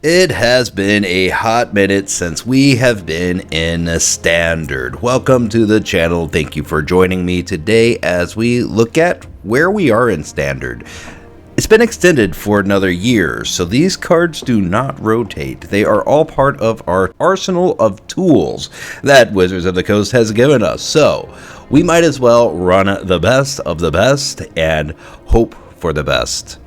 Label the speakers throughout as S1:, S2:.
S1: It has been a hot minute since we have been in Standard. Welcome to the channel. Thank you for joining me today as we look at where we are in Standard. It's been extended for another year, so these cards do not rotate. They are all part of our arsenal of tools that Wizards of the Coast has given us. So we might as well run the best of the best and hope for the best.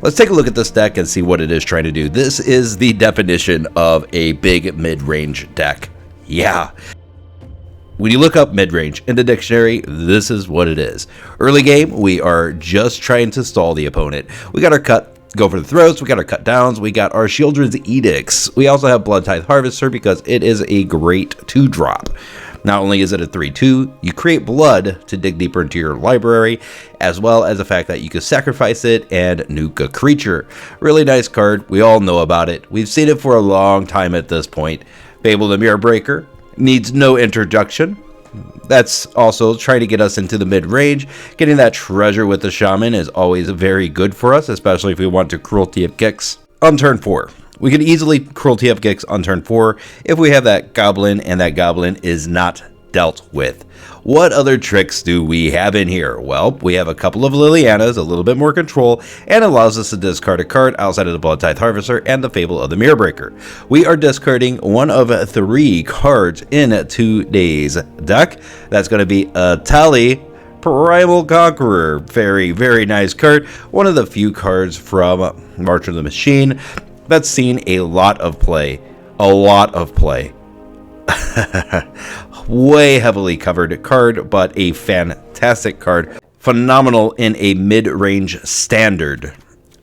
S1: Let's take a look at this deck and see what it is trying to do. This is the definition of a big mid-range deck. Yeah. When you look up mid-range in the dictionary, this is what it is. Early game, we are just trying to stall the opponent. We got our go for the throats, we got our cut downs, we got our Sheoldred's Edicts. We also have Bloodtithe Harvester because it is a great 2-drop. Not only is it a 3/2, you create blood to dig deeper into your library, as well as the fact that you can sacrifice it and nuke a creature. Really nice card. We all know about it. We've seen it for a long time at this point. Fable the Mirror needs no introduction. That's also trying to get us into the mid-range. Getting that treasure with the Shaman is always very good for us, especially if we want to Cruelty of Gix on turn 4. We can easily Cruelty of Gix on turn 4 if we have that Goblin and that Goblin is not dealt with. What other tricks do we have in here? Well, we have a couple of Lilianas, a little bit more control, and allows us to discard a card outside of the Bloodtithe Harvester and the Fable of the Mirror. We are discarding one of 3 cards in today's deck. That's going to be Etali, Primal Conqueror. Very, very nice card. One of the few cards from March of the Machine that's seen a lot of play. Way heavily covered card, but a fantastic card. Phenomenal in a mid-range Standard.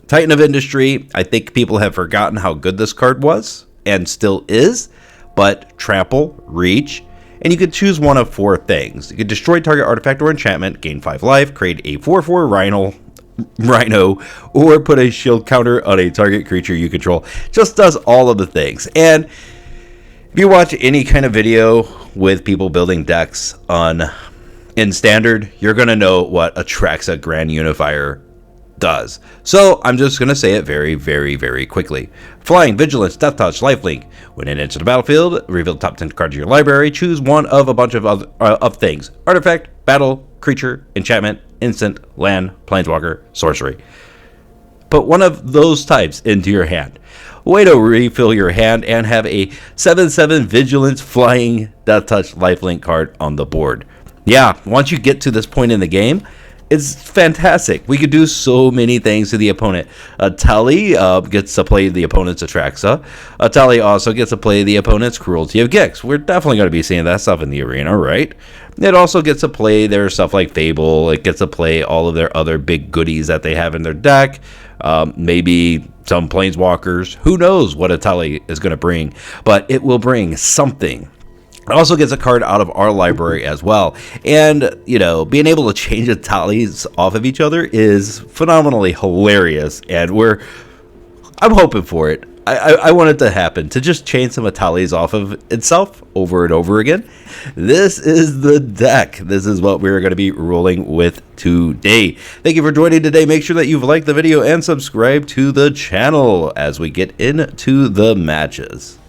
S1: Titan of Industry, I think people have forgotten how good this card was, and still is, but trample, reach, and you could choose one of 4 things. You could destroy target artifact or enchantment, gain 5 life, create a 4/4 Rhino, or put a shield counter on a target creature you control. Just does all of the things. And if you watch any kind of video with people building decks in Standard, you're going to know what Atraxa Grand Unifier does. So I'm just going to say it very, very, very quickly. Flying, Vigilance, Death Touch, Lifelink. When it enters the battlefield, reveal the top 10 cards of your library. Choose one of a bunch of of things. Artifact, battle, creature, enchantment, instant, land, planeswalker, sorcery. Put one of those types into your hand. Way to refill your hand and have a 7/7 Vigilance Flying Death Touch Lifelink card on the board. Yeah, once you get to this point in the game, it's fantastic. We could do so many things to the opponent. Etali gets to play the opponent's Atraxa. Etali also gets to play the opponent's Cruelty of Gix. We're definitely going to be seeing that stuff in the arena, right? It also gets to play their stuff like Fable. It gets to play all of their other big goodies that they have in their deck. Maybe some Planeswalkers. Who knows what Etali is going to bring, but it will bring something. It also gets a card out of our library as well. And, you know, being able to change the tallies off of each other is phenomenally hilarious. And I'm hoping for it. I want it to happen, to just change some tallies off of itself over and over again. This is the deck. This is what we're going to be rolling with today. Thank you for joining today. Make sure that you've liked the video and subscribe to the channel as we get into the matches.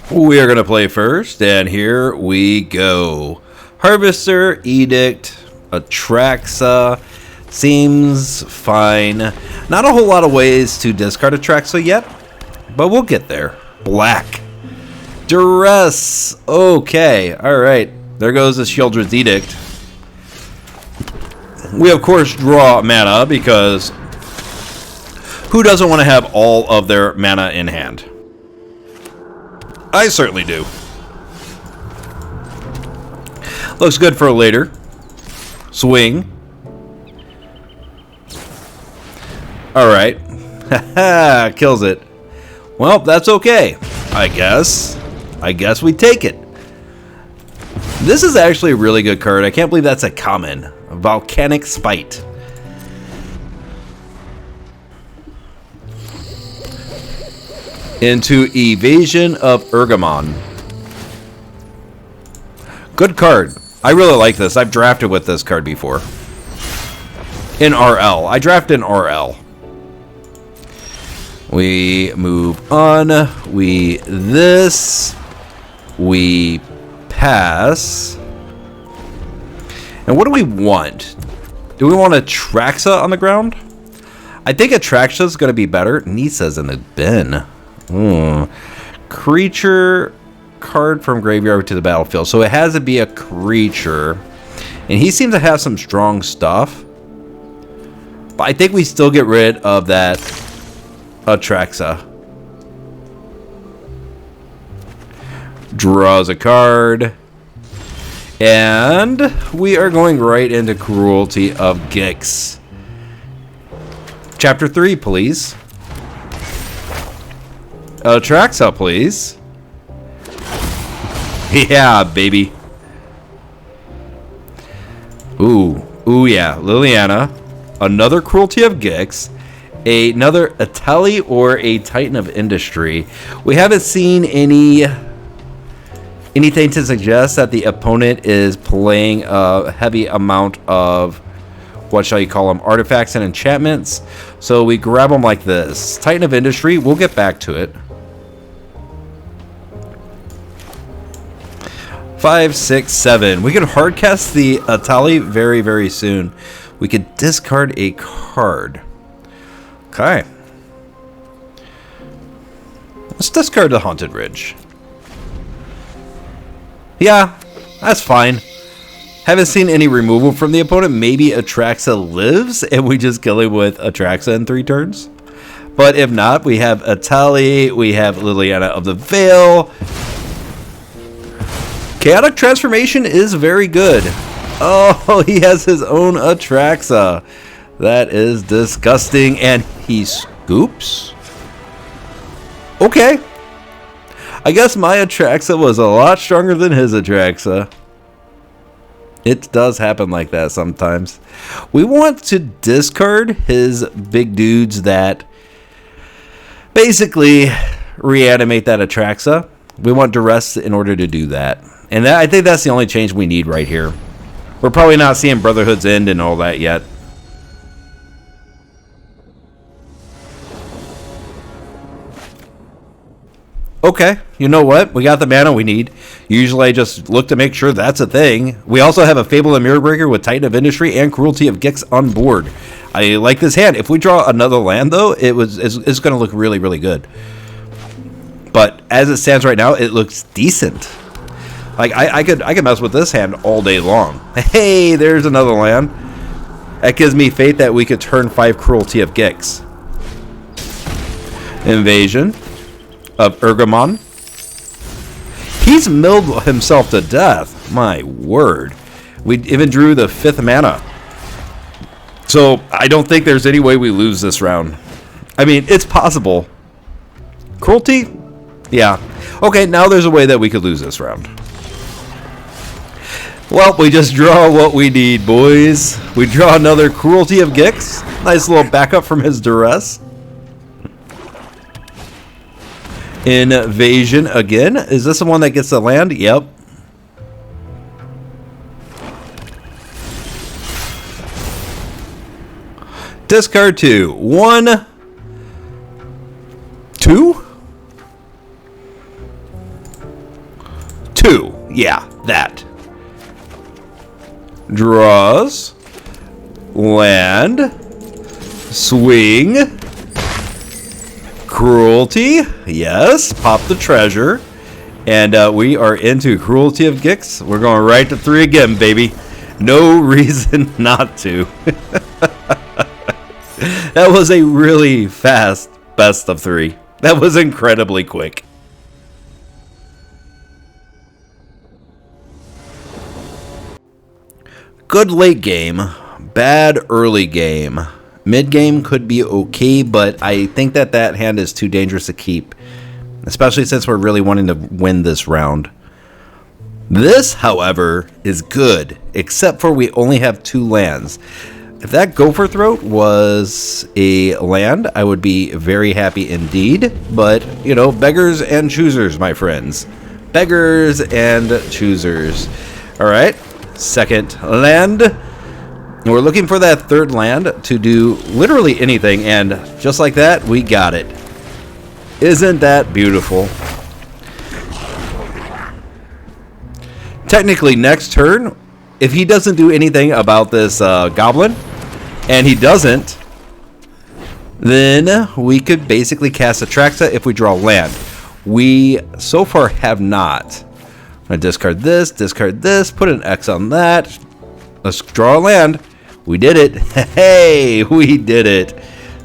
S1: We are going to play first, and here we go. Harvester, Edict, Atraxa, seems fine. Not a whole lot of ways to discard Atraxa yet, but we'll get there. Black. Duress. Okay, alright. There goes the Sheoldred's Edict. We, of course, draw mana because who doesn't want to have all of their mana in hand? I certainly do. Looks good for a later. Swing. Alright. Haha, kills it. Well, that's okay. I guess we take it. This is actually a really good card. I can't believe that's a common. Volcanic Spite. Into Evasion of Ergamon. Good card. I really like this. I've drafted with this card before. In RL. I draft in RL. We move on. We pass. And what do we want? Do we want Atraxa on the ground? I think Atraxa is going to be better. Nisa's in the bin. Creature card from graveyard to the battlefield. So it has to be a creature. And he seems to have some strong stuff. But I think we still get rid of that Atraxa. Draws a card. And we are going right into Cruelty of Gix. Chapter 3, please. Atraxa, please. Yeah, baby. Ooh, yeah. Liliana. Another Cruelty of Gix. Another Etali or a Titan of Industry. We haven't seen anything to suggest that the opponent is playing a heavy amount of, what shall you call them, artifacts and enchantments. So we grab them like this. Titan of Industry, we'll get back to it. 5, 6, 7. We can hardcast the Etali very, very soon. We could discard a card. Okay. Let's discard the Haunted Ridge. Yeah, that's fine. Haven't seen any removal from the opponent. Maybe Atraxa lives and we just kill him with Atraxa in 3 turns. But if not, we have Etali, we have Liliana of the Veil. Chaotic Transformation is very good. Oh, he has his own Atraxa. That is disgusting. And he scoops? Okay. I guess my Atraxa was a lot stronger than his Atraxa. It does happen like that sometimes. We want to discard his big dudes that basically reanimate that Atraxa. We want Duress in order to do that. And I think that's the only change we need right here. We're probably not seeing Brotherhood's End and all that yet. Okay, you know what? We got the mana we need. Usually I just look to make sure that's a thing. We also have a Fable and Mirrorbreaker with Titan of Industry and Cruelty of Gix on board. I like this hand. If we draw another land, though, it's going to look really, really good. But as it stands right now, it looks decent. Like I could mess with this hand all day long. Hey, there's another land. That gives me faith that we could turn 5 Cruelty of Gix. Invasion of Urgamon. He's milled himself to death. My word. We even drew the 5th mana. So I don't think there's any way we lose this round. I mean, it's possible. Cruelty? Yeah. Okay, now there's a way that we could lose this round. Well, we just draw what we need, boys. We draw another Cruelty of Gix. Nice little backup from his Duress. Invasion again. Is this the one that gets the land? Yep. Discard 2. 1, 2? 2. Yeah, that. Draws. Land. Swing. Cruelty. Yes. Pop the treasure. And we are into Cruelty of Gix. We're going right to 3 again, baby. No reason not to. That was a really fast best of 3. That was incredibly quick. Good late game, bad early game. Mid game could be okay, but I think that hand is too dangerous to keep, especially since we're really wanting to win this round. This, however, is good, except for we only have 2 lands. If that Gopher Throat was a land, I would be very happy indeed. But, you know, beggars and choosers, my friends. Beggars and choosers. All right. Second land. And we're looking for that third land to do literally anything, and just like that, we got it. Isn't that beautiful? Technically, next turn, if he doesn't do anything about this goblin, and he doesn't, then we could basically cast Atraxa if we draw land. We so far have not. I'm going to discard this, put an X on that. Let's draw a land. We did it. Hey, we did it.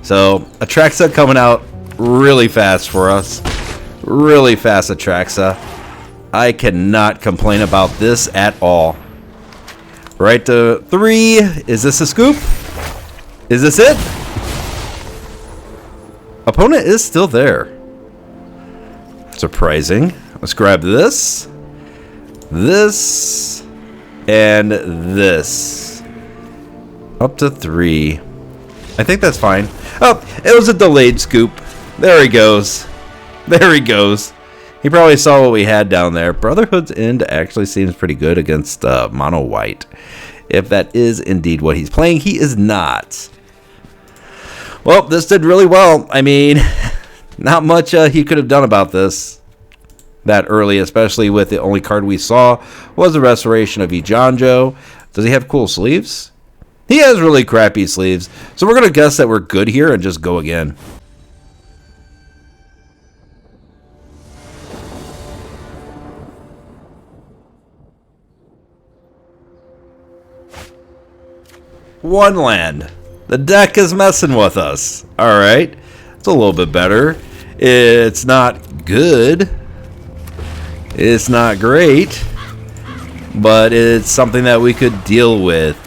S1: So, Atraxa coming out really fast for us. Really fast Atraxa. I cannot complain about this at all. Right to 3. Is this a scoop? Is this it? Opponent is still there. Surprising. Let's grab this. This. And this. Up to 3. I think that's fine. Oh, it was a delayed scoop. There he goes. There he goes. He probably saw what we had down there. Brotherhood's End actually seems pretty good against mono white. If that is indeed what he's playing, he is not. Well, this did really well. I mean, not much he could have done about this that early, especially with the only card we saw was the Restoration of Ijanjo. Does he have cool sleeves? He has really crappy sleeves. So we're going to guess that we're good here and just go again. One land. The deck is messing with us. Alright. It's a little bit better. It's not good. It's not great. But it's something that we could deal with.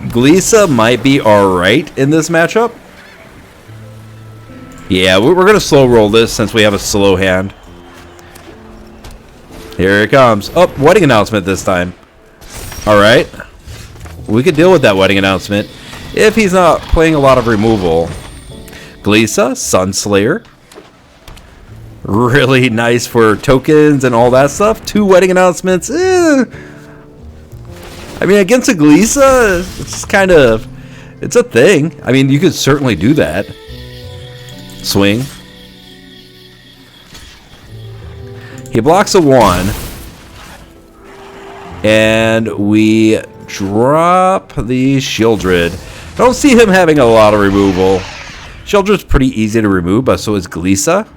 S1: Glissa might be alright in this matchup. Yeah, we're going to slow roll this since we have a slow hand. Here it comes. Oh, wedding announcement this time. Alright. We could deal with that wedding announcement if he's not playing a lot of removal. Glissa Sunslayer. Really nice for tokens and all that stuff. 2 wedding announcements. I mean, against a Glissa, it's kind of... It's a thing. I mean, you could certainly do that. Swing. He blocks a 1. And we drop the Sheoldred. Don't see him having a lot of removal. Sheoldred's pretty easy to remove, but so is Glissa.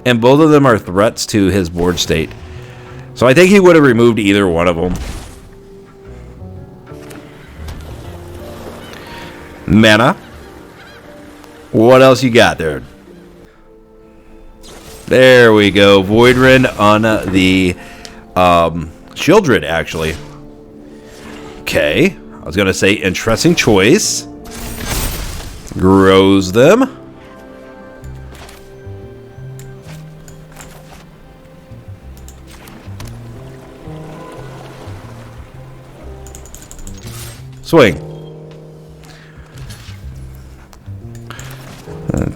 S1: And both of them are threats to his board state. So I think he would have removed either one of them. Mana. What else you got there? There we go. Voidrend on the Sheoldred, actually. Okay. I was going to say interesting choice. Grows them. Swing.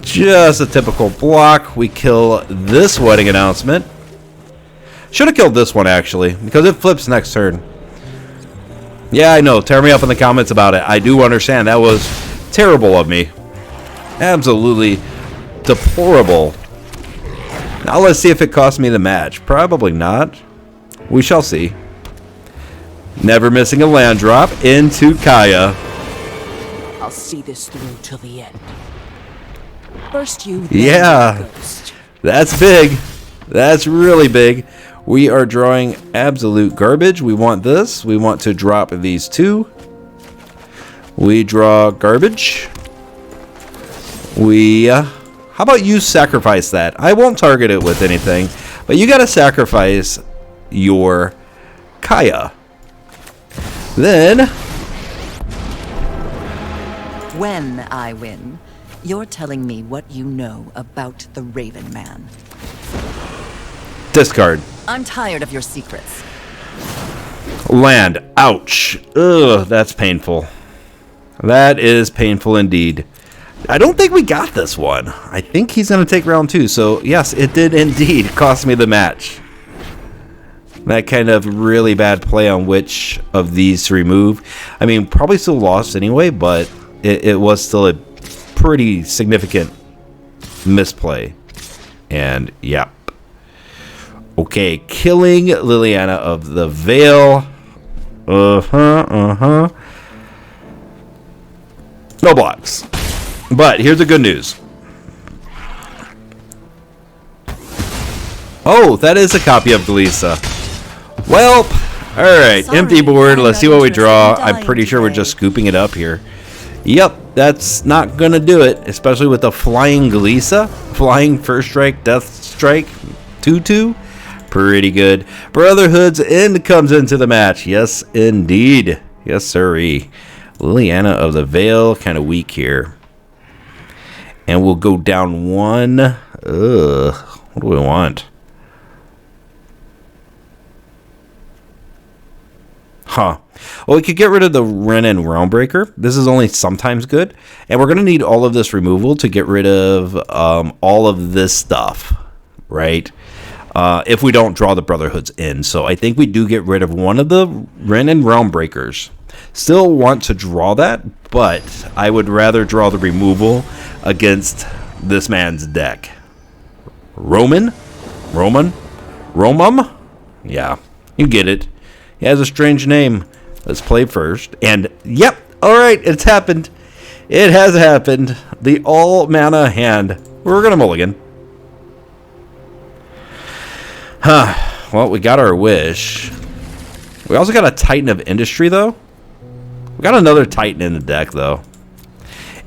S1: Just a typical block. We kill this wedding announcement. Should have killed this one, actually, because it flips next turn. Yeah, I know. Tear me up in the comments about it. I do understand. That was terrible of me. Absolutely deplorable. Now let's see if it cost me the match. Probably not. We shall see. Never missing a land drop into Kaya.
S2: I'll see this through till the end. First you,
S1: yeah, that's big. That's really big. We are drawing absolute garbage. We want this. We want to drop these 2. We draw garbage. We, how about you sacrifice that? I won't target it with anything, but you got to sacrifice your Kaya. Then,
S2: when I win, you're telling me what you know about the Raven Man.
S1: discard.
S2: I'm tired of your secrets.
S1: Land. Ouch. Ugh, that's painful. That is painful indeed. I don't think we got this one. I think he's going to take round 2. So, yes, it did indeed cost me the match. That kind of really bad play on which of these to remove. I mean, probably still lost anyway, but it was still a pretty significant misplay. And, yeah. Okay, killing Liliana of the Veil. No blocks. But here's the good news. Oh, that is a copy of Glissa. Well, alright, empty board. Let's see what we draw. I'm pretty sure we're just scooping it up here. Yep, that's not gonna do it, especially with the flying Glissa. Flying first strike, death strike, 2/2. Pretty good. Brotherhood's End comes into the match. Yes, indeed. Yes, sirree. Liliana of the Veil, kind of weak here. And we'll go down one. Ugh, what do we want? Huh. Well, we could get rid of the Wrenn and Realmbreaker. This is only sometimes good. And we're going to need all of this removal to get rid of all of this stuff. Right? If we don't draw the Brotherhood's End. So I think we do get rid of one of the Wrenn and Realmbreakers. Still want to draw that, but I would rather draw the removal against this man's deck. Romum? Yeah, you get it. He has a strange name. Let's play first. And, yep, alright, it's happened. It has happened. The all-mana hand. We're going to mulligan. Huh. Well, we got our wish. We also got a Titan of Industry, though. We got another Titan in the deck, though.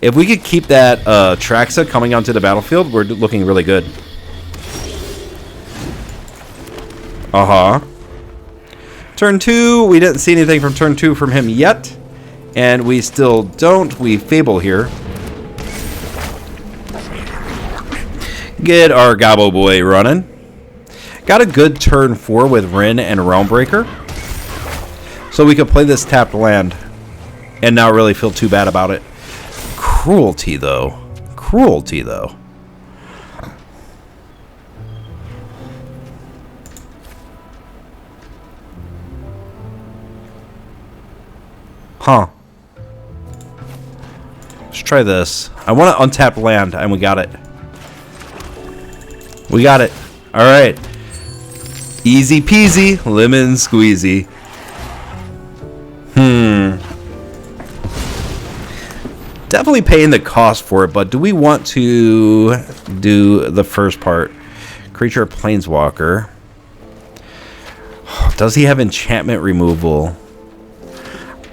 S1: If we could keep that Atraxa coming onto the battlefield, we're looking really good. Uh-huh. Turn 2, we didn't see anything from turn 2 from him yet. And we still don't. We Fable here. Get our Gobbo Boy running. Got a good turn 4 with Wrenn and Realmbreaker. So we could play this tapped land and not really feel too bad about it. Cruelty, though. Cruelty, though. Huh. Let's try this. I want to untap land, and we got it. We got it. All right. Easy peasy, lemon squeezy. Definitely paying the cost for it, but do we want to do the first part? Creature Planeswalker. Does he have enchantment removal?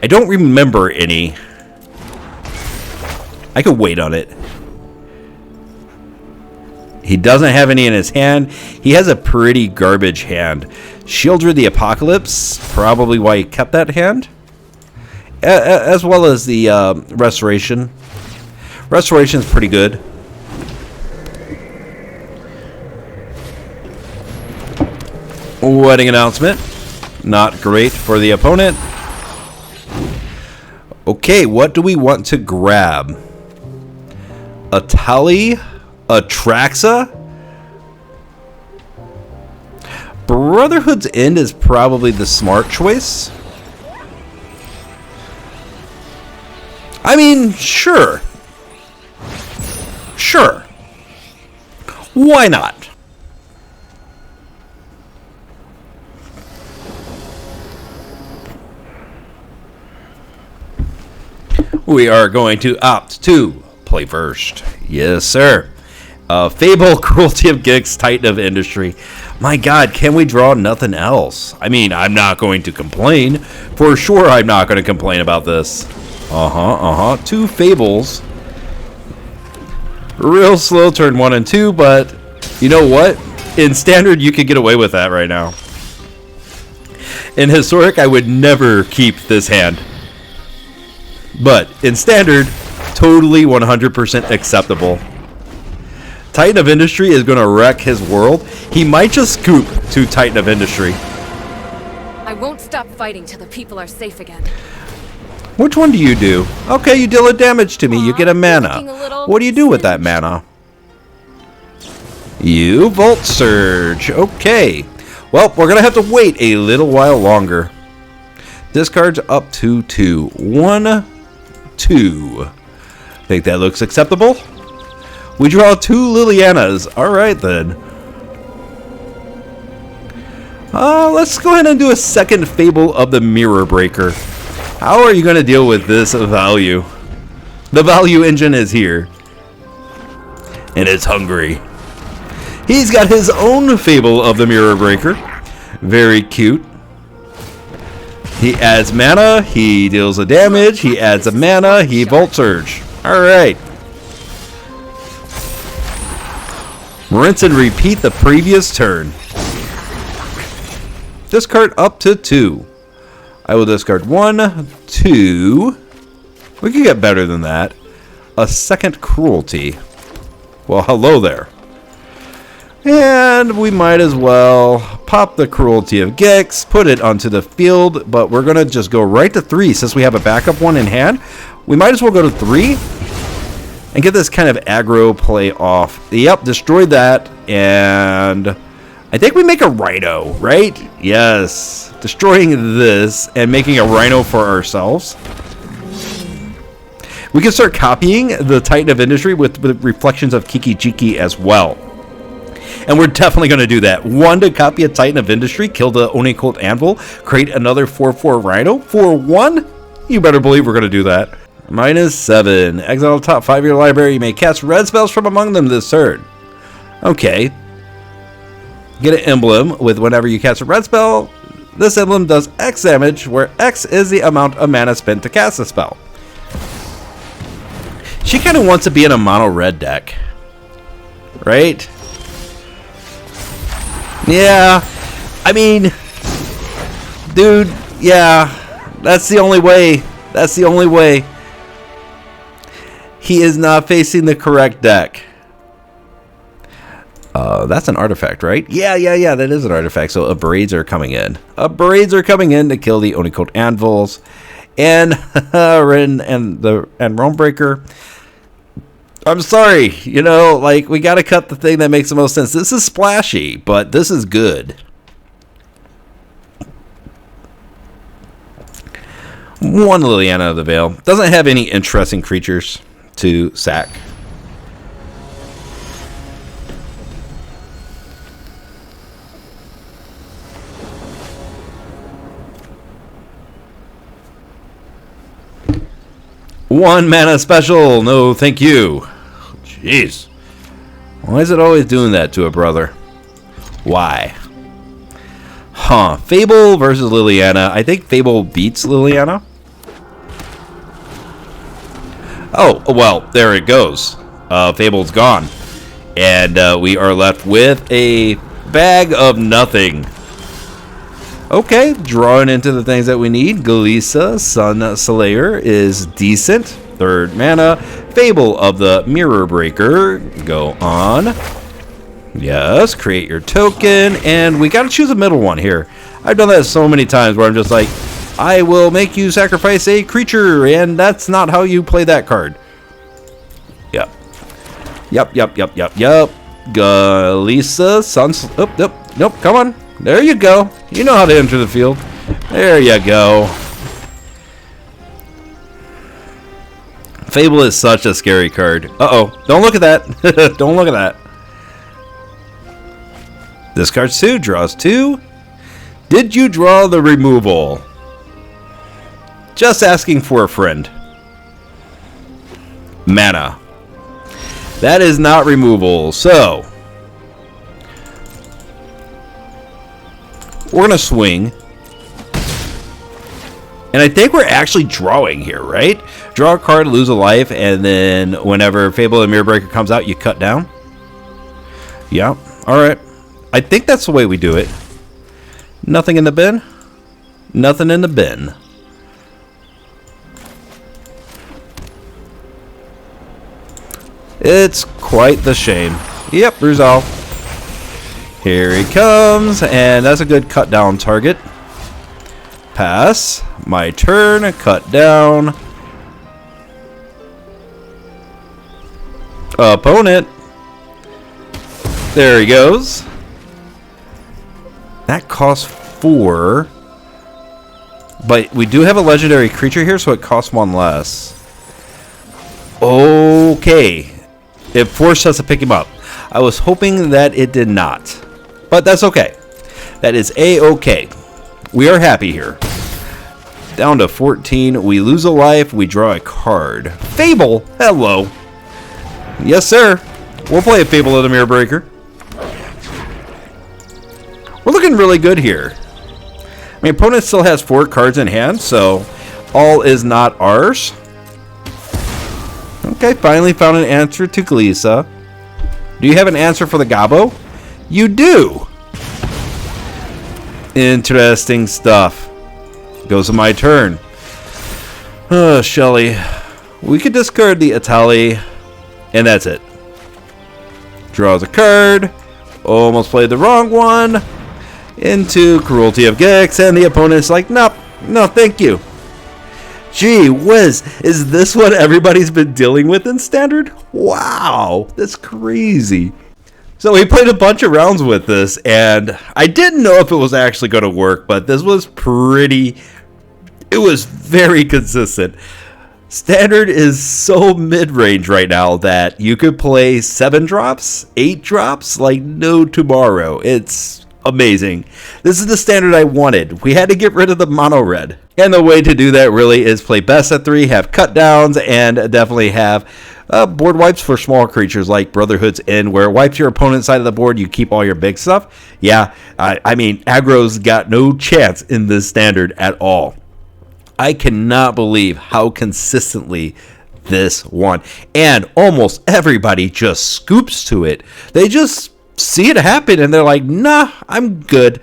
S1: I don't remember any. I could wait on it. He doesn't have any in his hand. He has a pretty garbage hand. Sheoldred the Apocalypse, probably why he kept that hand. As well as the Restoration. Restoration's pretty good. Wedding announcement. Not great for the opponent. Okay, what do we want to grab? Etali? Atraxa? Brotherhood's End is probably the smart choice. I mean, sure. Sure. Why not? We are going to opt to play first. Yes, sir. Fable, Cruelty of Gix, Titan of Industry. My God, can we draw nothing else? I mean, I'm not going to complain. For sure, I'm not going to complain about this. Two Fables. Real slow turn 1 and 2, but you know what? In Standard, you could get away with that right now. In Historic, I would never keep this hand. But in Standard, totally 100% acceptable. Titan of Industry is going to wreck his world. He might just scoop to Titan of Industry.
S3: I won't stop fighting till the people are safe again.
S1: Which one do you do? Okay, you deal a damage to me. You get a mana. What do you do with that mana? You Volt Surge. Okay. Well, we're going to have to wait a little while longer. Discards up to 2. 1, 2. Think that looks acceptable? We draw 2 Lilianas. Alright then. Let's go ahead and do a second Fable of the Mirror Breaker. How are you going to deal with this value? The value engine is here. And it's hungry. He's got his own Fable of the Mirror Breaker. Very cute. He adds mana, he deals a damage, he adds a mana, he Volt Surge. Alright. Rinse and repeat the previous turn. Discard up to 2. I will discard 1, 2. We can get better than that. A second Cruelty. Well, hello there. And we might as well pop the Cruelty of Gix, put it onto the field, but we're going to just go right to 3 since we have a backup one in hand. We might as well go to 3 and get this kind of aggro play off. Yep, destroyed that, and I think we make a Rhino, right? Yes. Destroying this and making a Rhino for ourselves. We can start copying the Titan of Industry with reflections of Kiki Jiki as well. And we're definitely going to do that. 1 to copy a Titan of Industry, kill the Onicult Anvil, create another 4/4 Rhino. For 1, you better believe we're going to do that. -7. Exile the top 5 of your library. You may cast red spells from among them this turn. Okay. Get an emblem with whenever you cast a red spell. This emblem does X damage, where X is the amount of mana spent to cast a spell. She kind of wants to be in a mono red deck. Right? Yeah. I mean, dude, yeah. That's the only way. That's the only way. He is not facing the correct deck. That's an artifact, right? Yeah, that is an artifact. So Abrades are coming in. Abrades are coming in to kill the Onicult Anvils. And Wrenn and Realmbreaker. I'm sorry, you know, like, we gotta cut the thing that makes the most sense. This is splashy, but this is good. 1 Liliana of the Veil. Doesn't have any interesting creatures to sack. One mana special. No, thank you. Jeez. Why is it always doing that to a brother? Why? Huh. Fable versus Liliana. I think Fable beats Liliana. Oh, well, there it goes. Fable's gone. And we are left with a bag of nothing. Okay, drawing into the things that we need. Glissa Sunslayer is decent. 3rd mana. Fable of the Mirror Breaker. Go on. Yes, create your token. And we got to choose a middle one here. I've done that so many times where I'm just like, I will make you sacrifice a creature. And that's not how you play that card. Yep. Glissa Sunslayer. Nope, come on. There you go. You know how to enter the field. There you go. Fable is such a scary card. Uh-oh. Don't look at that. Don't look at that. Discards 2. Draws 2. Did you draw the removal? Just asking for a friend. Mana. That is not removal. So we're going to swing. And I think we're actually drawing here, right? Draw a card, lose a life, and then whenever Fable and Mirror Breaker comes out, you cut down. Yeah, alright. I think that's the way we do it. Nothing in the bin? Nothing in the bin. It's quite the shame. Yep, resolve. Here he comes, and that's a good cut down target. Pass. My turn. Cut down. Opponent. There he goes. That costs 4. But we do have a legendary creature here, so it costs 1 less. Okay. It forced us to pick him up. I was hoping that it did not. But that's okay. That is A-okay. We are happy here. Down to 14. We lose a life. We draw a card. Fable. Hello. Yes, sir. We'll play a Fable of the Mirrorbreaker. We're looking really good here. My opponent still has 4 cards in hand, so all is not ours. Okay, finally found an answer to Glissa. Do you have an answer for the Gobbo? You do! Interesting stuff. Goes to my turn. Shelly. We could discard the Etali, and that's it. Draws a card. Almost played the wrong one. Into Cruelty of Gix, and the opponent's like, nope, no thank you. Gee whiz, is this what everybody's been dealing with in Standard? Wow, that's crazy. So we played a bunch of rounds with this, and I didn't know if it was actually going to work, but this was it was very consistent. Standard is so mid-range right now that you could play 7 drops, 8 drops, like no tomorrow. It's amazing. This is the Standard I wanted. We had to get rid of the mono red. And the way to do that really is play best of 3, have cut downs, and definitely have board wipes for small creatures like Brotherhood's End, where it wipes your opponent's side of the board, you keep all your big stuff. Yeah, I mean, aggro's got no chance in this Standard at all. I cannot believe how consistently this won. And almost everybody just scoops to it. They just see it happen and they're like, nah, I'm good.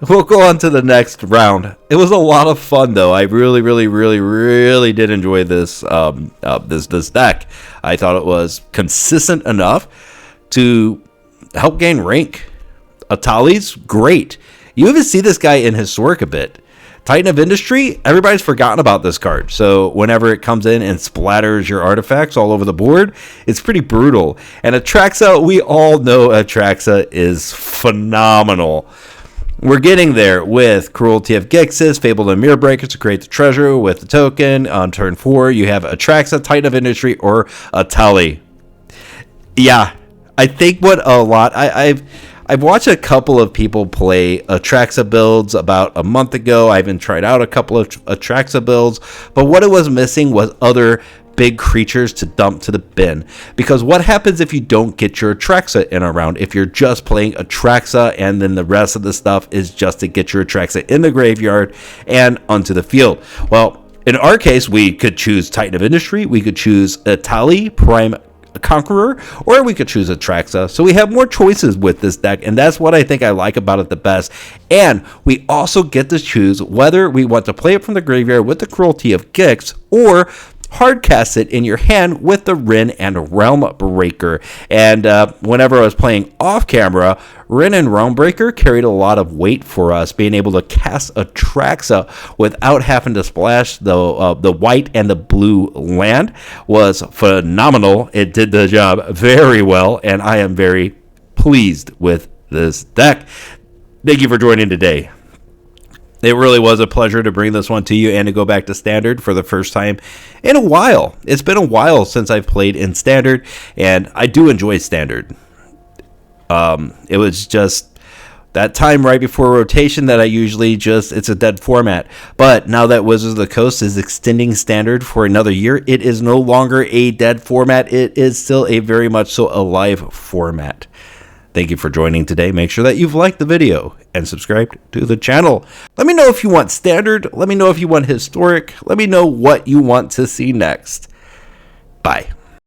S1: We'll go on to the next round. It was a lot of fun though. I really did enjoy this this deck. I thought it was consistent enough to help gain rank. Etali's great. You even see this guy in Historic a bit. Titan of Industry, everybody's forgotten about this card. So whenever it comes in and splatters your artifacts all over the board, it's pretty brutal. And Atraxa, we all know Atraxa is phenomenal. We're getting there with Cruelty of Gix, Fable and Mirrorbreaker to create the treasure with the token. On turn 4, you have Atraxa, Titan of Industry, or Etali. Yeah, I think what a lot... I've watched a couple of people play Atraxa builds about a month ago. I even tried out a couple of Atraxa builds, but what it was missing was other big creatures to dump to the bin. Because what happens if you don't get your Atraxa in a round? If you're just playing Atraxa and then the rest of the stuff is just to get your Atraxa in the graveyard and onto the field? Well, in our case, we could choose Titan of Industry, we could choose Etali, Primal, Conqueror, or we could choose Atraxa. So we have more choices with this deck, and that's what I think I like about it the best. And we also get to choose whether we want to play it from the graveyard with the Cruelty of Gix or hard cast it in your hand with the Wrenn and Realmbreaker. And whenever I was playing off camera, Wrenn and Realmbreaker carried a lot of weight for us, being able to cast Atraxa without having to splash the white and the blue land was phenomenal. It did the job very well, and I am very pleased with this deck. Thank you for joining today. It really was a pleasure to bring this one to you and to go back to Standard for the first time in a while. It's been a while since I've played in Standard, and I do enjoy Standard. It was just that time right before rotation that I usually it's a dead format. But now that Wizards of the Coast is extending Standard for another year, it is no longer a dead format. It is still a very much so alive format. Thank you for joining today. Make sure that you've liked the video and subscribed to the channel. Let me know if you want Standard. Let me know if you want Historic. Let me know what you want to see next. Bye.